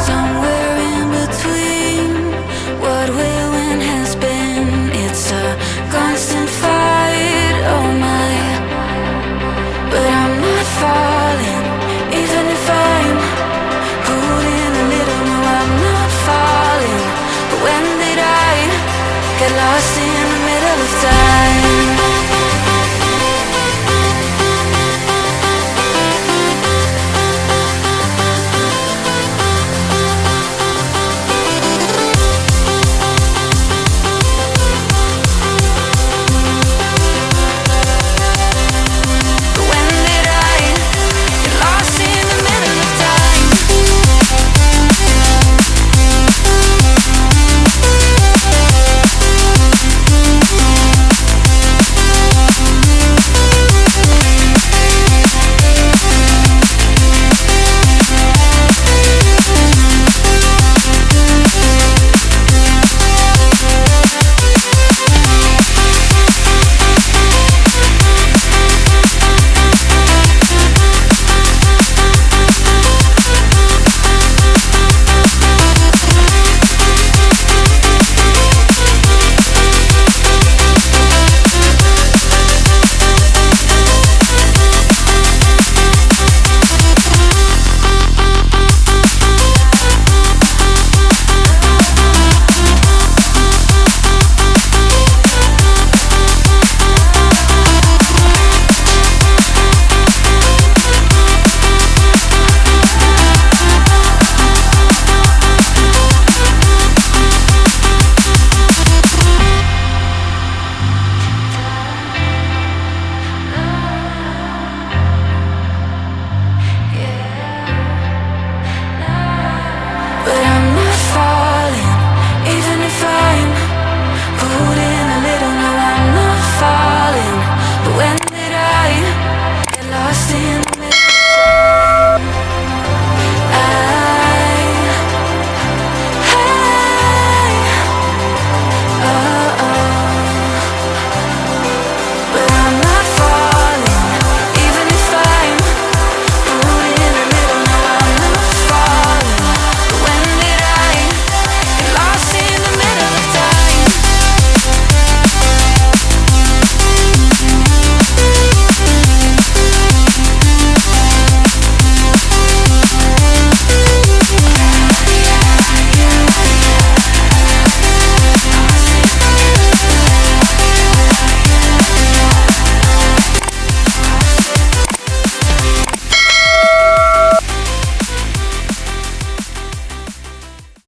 Somewhere in between what will and has been, it's a constant fight, oh my. But I'm not falling, even if I'm caught in the middle. No, I'm not falling. But when did I get lost in the middle of time?